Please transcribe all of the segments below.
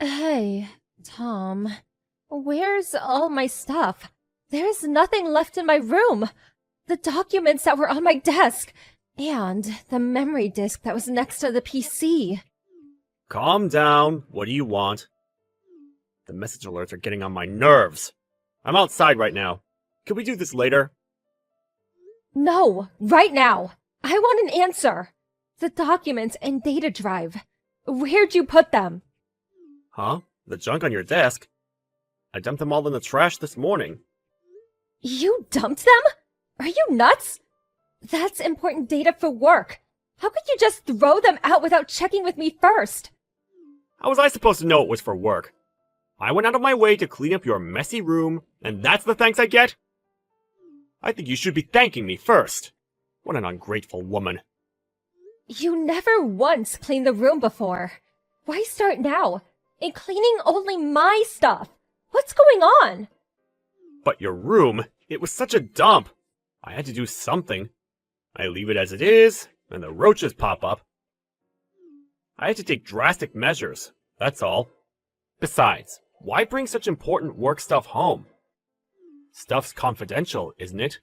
Hey, Tom. Where's all my stuff? There's nothing left in my room. The documents that were on my desk, and the memory disk that was next to the PC. Calm down. What do you want? The message alerts are getting on my nerves. I'm outside right now. Can we do this later? No, right now. I want an answer. The documents and data drive. Where'd you put them? Huh? The junk on your desk? I dumped them all in the trash this morning. You dumped them? Are you nuts? That's important data for work. How could you just throw them out without checking with me first? How was I supposed to know it was for work? I went out of my way to clean up your messy room, and that's the thanks I get? I think you should be thanking me first. What an ungrateful woman. You never once cleaned the room before. Why start now? And cleaning only my stuff. What's going on? But your room, it was such a dump. I had to do something. I leave it as it is, and the roaches pop up. I had to take drastic measures, that's all. Besides, why bring such important work stuff home? Stuff's confidential, isn't it?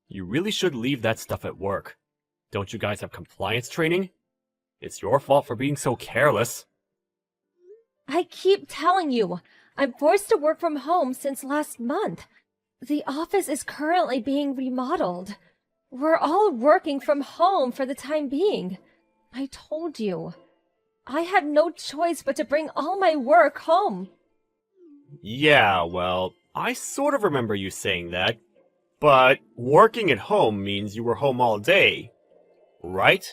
You really should leave that stuff at work. Don't you guys have compliance training? It's your fault for being so careless. I keep telling you, I'm forced to work from home since last month. The office is currently being remodeled. We're all working from home for the time being. I told you. I had no choice but to bring all my work home. Yeah, well, I sort of remember you saying that. But working at home means you were home all day, right?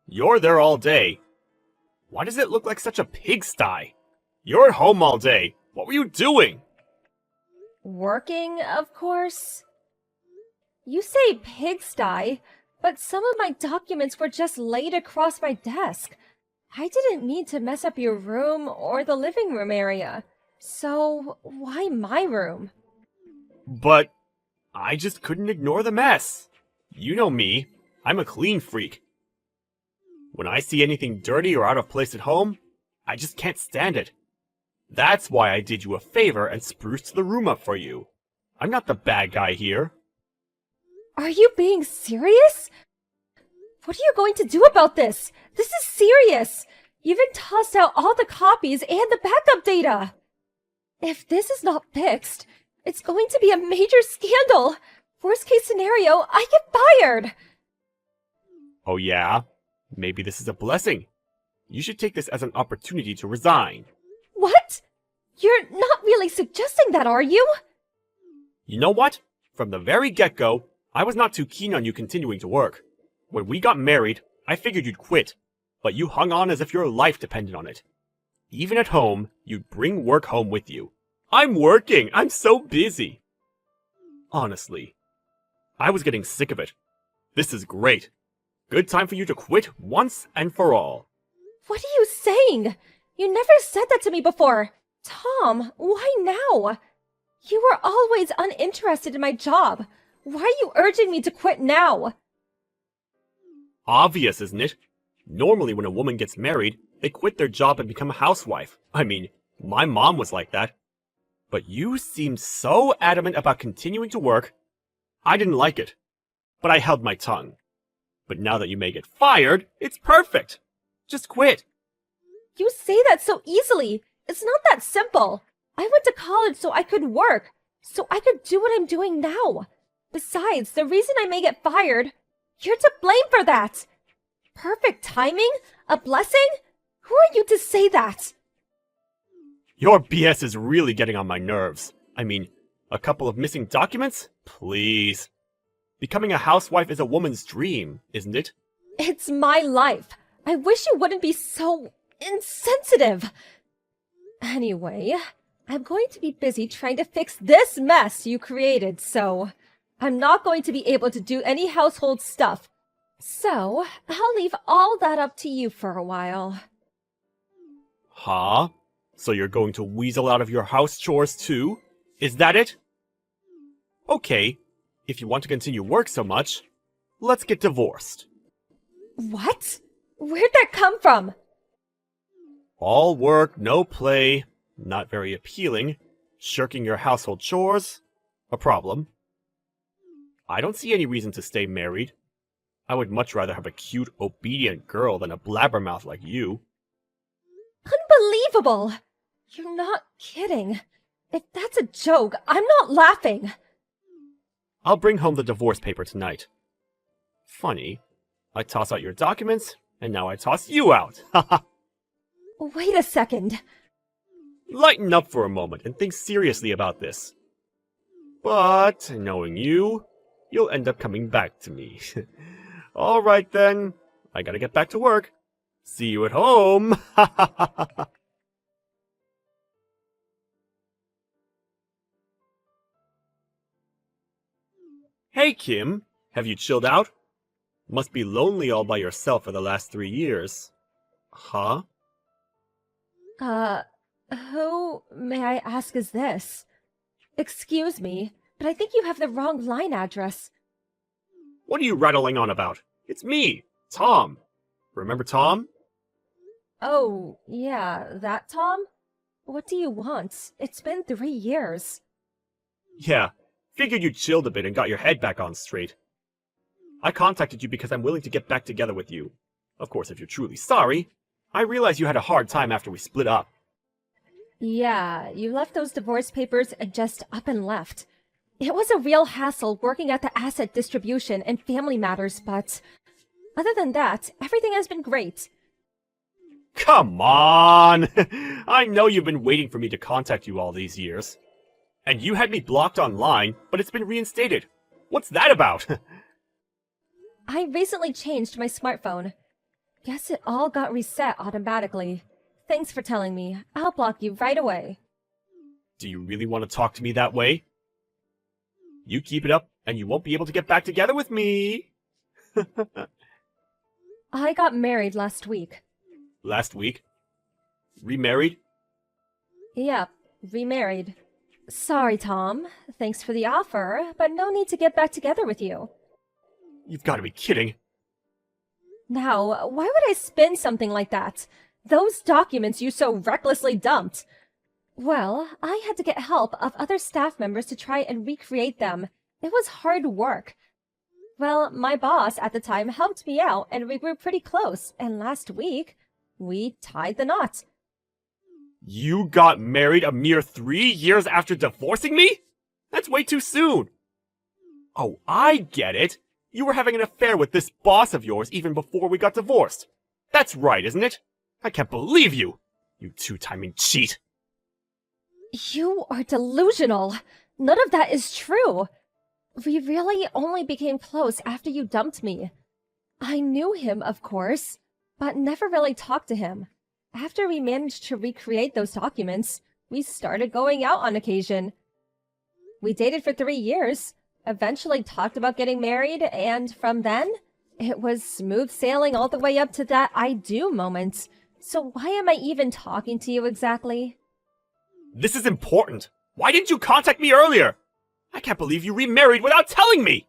You're there all day. Why does it look like such a pigsty? You're at home all day. What were you doing? Working, of course. You say pigsty, but some of my documents were just laid across my desk. I didn't mean to mess up your room or the living room area. So, why my room? But I just couldn't ignore the mess. You know me. I'm a clean freak. When I see anything dirty or out of place at home, I just can't stand it. That's why I did you a favor and spruced the room up for you. I'm not the bad guy here. Are you being serious? What are you going to do about this? This is serious. You even tossed out all the copies and the backup data. If this is not fixed, it's going to be a major scandal. Worst case scenario, I get fired. Oh yeah? Maybe this is a blessing. You should take this as an opportunity to resign. What? You're not really suggesting that, are you? You know what? From the very get-go, I was not too keen on you continuing to work. When we got married, I figured you'd quit, but you hung on as if your life depended on it. Even at home, you'd bring work home with you. I'm working! I'm so busy! Honestly, I was getting sick of it. This is great. Good time for you to quit once and for all. What are you saying? You never said that to me before. Tom, why now? You were always uninterested in my job. Why are you urging me to quit now? Obvious, isn't it? Normally when a woman gets married, they quit their job and become a housewife. I mean, my mom was like that. But you seemed so adamant about continuing to work. I didn't like it. But I held my tongue. But now that you may get fired, it's perfect. Just quit. You say that so easily. It's not that simple. I went to college so I could work, so I could do what I'm doing now. Besides, the reason I may get fired, you're to blame for that. Perfect timing? A blessing? Who are you to say that? Your BS is really getting on my nerves. I mean, a couple of missing documents? Please. Becoming a housewife is a woman's dream, isn't it? It's my life. I wish you wouldn't be so insensitive. Anyway, I'm going to be busy trying to fix this mess you created, so I'm not going to be able to do any household stuff. So, I'll leave all that up to you for a while. Huh? So you're going to weasel out of your house chores too? Is that it? Okay, if you want to continue work so much, let's get divorced. What? Where'd that come from? All work, no play, not very appealing. Shirking your household chores, a problem. I don't see any reason to stay married. I would much rather have a cute, obedient girl than a blabbermouth like you. Unbelievable! You're not kidding. If that's a joke, I'm not laughing. I'll bring home the divorce paper tonight. Funny, I toss out your documents, and now I toss you out. Haha. Wait a second. Lighten up for a moment and think seriously about this. But, knowing you, you'll end up coming back to me. Alright then, I gotta get back to work. See you at home! Hey Kim, have you chilled out? Must be lonely all by yourself for the last 3 years. Huh? Who, may I ask, is this? Excuse me, but I think you have the wrong line address. What are you rattling on about? It's me, Tom. Remember Tom? Oh, yeah, that Tom? What do you want? It's been 3 years. Yeah, figured you chilled a bit and got your head back on straight. I contacted you because I'm willing to get back together with you. Of course, if you're truly sorry. I realize you had a hard time after we split up. Yeah, you left those divorce papers and just up and left. It was a real hassle working at the asset distribution and family matters, but other than that, everything has been great. Come on! I know you've been waiting for me to contact you all these years. And you had me blocked online, but it's been reinstated. What's that about? I recently changed my smartphone. Guess it all got reset automatically. Thanks for telling me. I'll block you right away. Do you really want to talk to me that way? You keep it up, and you won't be able to get back together with me. I got married last week. Last week? Remarried? Yep, remarried. Sorry, Tom. Thanks for the offer, but no need to get back together with you. You've got to be kidding. Now, why would I spin something like that? Those documents you so recklessly dumped. Well, I had to get help of other staff members to try and recreate them. It was hard work. Well, my boss at the time helped me out and we were pretty close, and last week, we tied the knot. You got married a mere 3 years after divorcing me? That's way too soon. Oh, I get it. You were having an affair with this boss of yours even before we got divorced. That's right, isn't it? I can't believe you! You two-timing cheat! You are delusional. None of that is true. We really only became close after you dumped me. I knew him, of course, but never really talked to him. After we managed to recreate those documents, we started going out on occasion. We dated for 3 years, eventually talked about getting married, and from then, it was smooth sailing all the way up to that I do moment. So why am I even talking to you exactly? This is important. Why didn't you contact me earlier? I can't believe you remarried without telling me!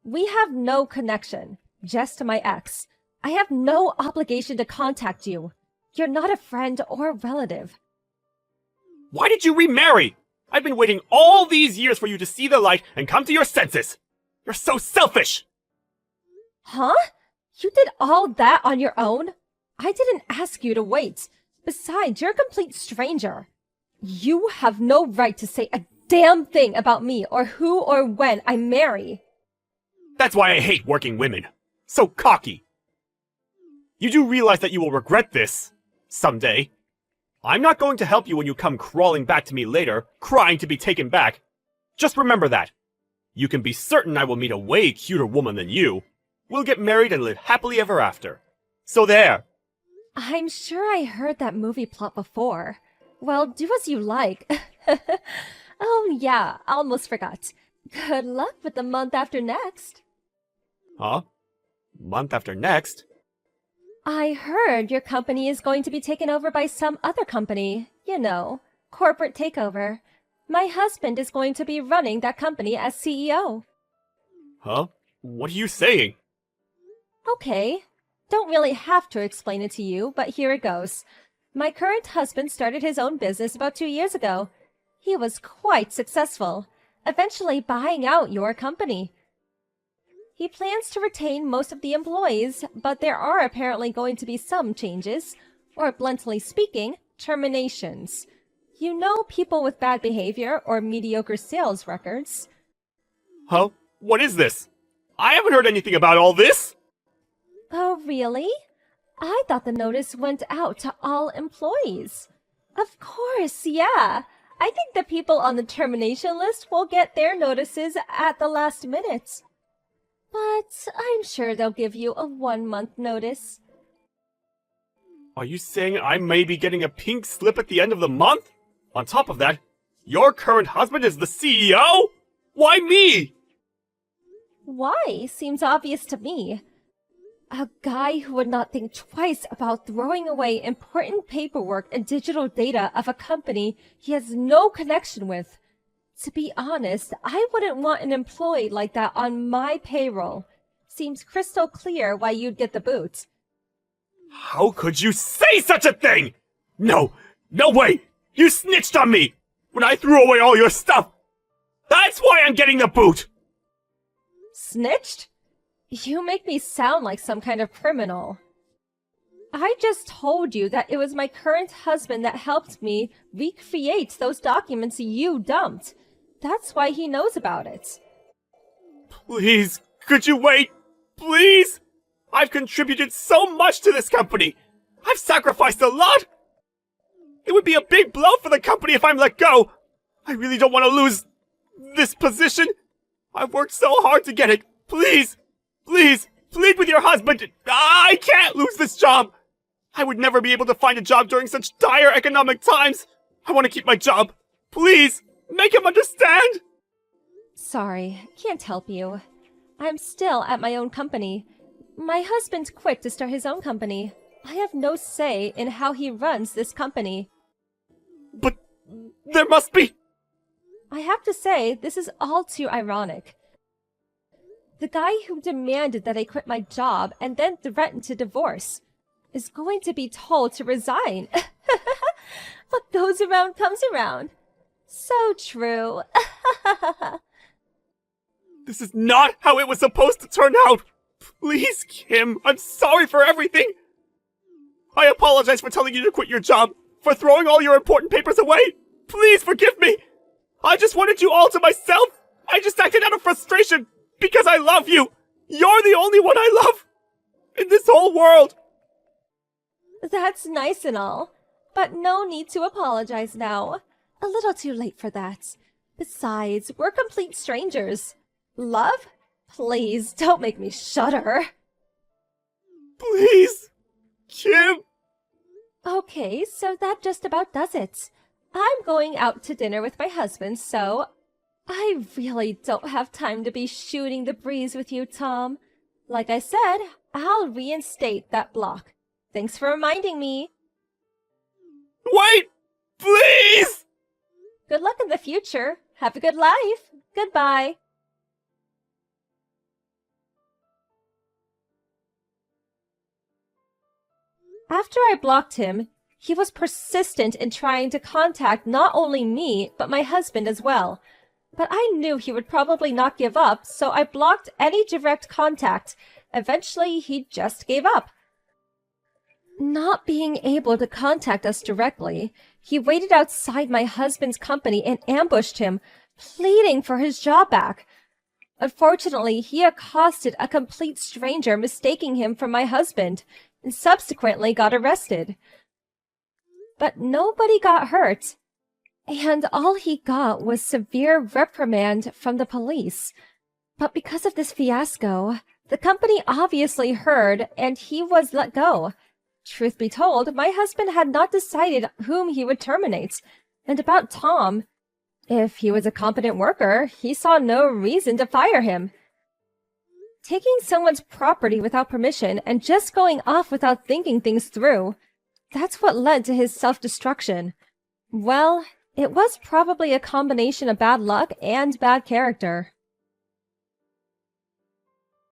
We have no connection, just my ex. I have no obligation to contact you. You're not a friend or relative. Why did you remarry? I've been waiting all these years for you to see the light and come to your senses. You're so selfish! Huh? You did all that on your own? I didn't ask you to wait. Besides, you're a complete stranger. You have no right to say a damn thing about me or who or when I marry. That's why I hate working women. So cocky. You do realize that you will regret this someday. I'm not going to help you when you come crawling back to me later, crying to be taken back. Just remember that. You can be certain I will meet a way cuter woman than you. We'll get married and live happily ever after. So there. I'm sure I heard that movie plot before. Well, do as you like. Oh yeah, almost forgot. Good luck with the month after next. Huh? Month after next? I heard your company is going to be taken over by some other company. You know, corporate takeover. My husband is going to be running that company as CEO. Huh? What are you saying? Okay. Don't really have to explain it to you, but here it goes. My current husband started his own business about 2 years ago. He was quite successful, eventually buying out your company. He plans to retain most of the employees, but there are apparently going to be some changes, or bluntly speaking, terminations. You know, people with bad behavior or mediocre sales records. Huh? What is this? I haven't heard anything about all this! Oh, really? I thought the notice went out to all employees. Of course, yeah. I think the people on the termination list will get their notices at the last minute. But I'm sure they'll give you a 1-month notice. Are you saying I may be getting a pink slip at the end of the month? On top of that, your current husband is the CEO? Why me? Why seems obvious to me. A guy who would not think twice about throwing away important paperwork and digital data of a company he has no connection with. To be honest, I wouldn't want an employee like that on my payroll. Seems crystal clear why you'd get the boot. How could you say such a thing? No way! You snitched on me! When I threw away all your stuff! That's why I'm getting the boot! Snitched? You make me sound like some kind of criminal. I just told you that it was my current husband that helped me recreate those documents you dumped. That's why he knows about it. Please, could you wait? Please? I've contributed so much to this company. I've sacrificed a lot. It would be a big blow for the company if I'm let go. I really don't want to lose this position. I've worked so hard to get it. Please, plead with your husband. I can't lose this job. I would never be able to find a job during such dire economic times. I want to keep my job. Please, make him understand. Sorry, can't help you. I'm still at my own company. My husband quit to start his own company. I have no say in how he runs this company. But there must be... I have to say, this is all too ironic. The guy who demanded that I quit my job and then threatened to divorce is going to be told to resign. What goes around comes around. So true. This is not how it was supposed to turn out. Please, Kim, I'm sorry for everything. I apologize for telling you to quit your job, for throwing all your important papers away. Please forgive me. I just wanted you all to myself. I just acted out of frustration because I love you. You're the only one I love in this whole world. That's nice and all, but no need to apologize now. A little too late for that. Besides, we're complete strangers. Love? Please, don't make me shudder. Please, Kim. Okay, so that just about does it. I'm going out to dinner with my husband, so I really don't have time to be shooting the breeze with you, Tom. Like I said, I'll reinstate that block. Thanks for reminding me. Wait! Please! Good luck in the future. Have a good life. Goodbye. After I blocked him, he was persistent in trying to contact not only me, but my husband as well. But I knew he would probably not give up, so I blocked any direct contact. Eventually, he just gave up. Not being able to contact us directly, he waited outside my husband's company and ambushed him, pleading for his job back. Unfortunately, he accosted a complete stranger, mistaking him for my husband, and subsequently got arrested. But nobody got hurt, and all he got was severe reprimand from the police. But because of this fiasco, the company obviously heard, and he was let go. Truth be told, my husband had not decided whom he would terminate. And about Tom, if he was a competent worker, he saw no reason to fire him. Taking someone's property without permission and just going off without thinking things through, that's what led to his self-destruction. Well, it was probably a combination of bad luck and bad character.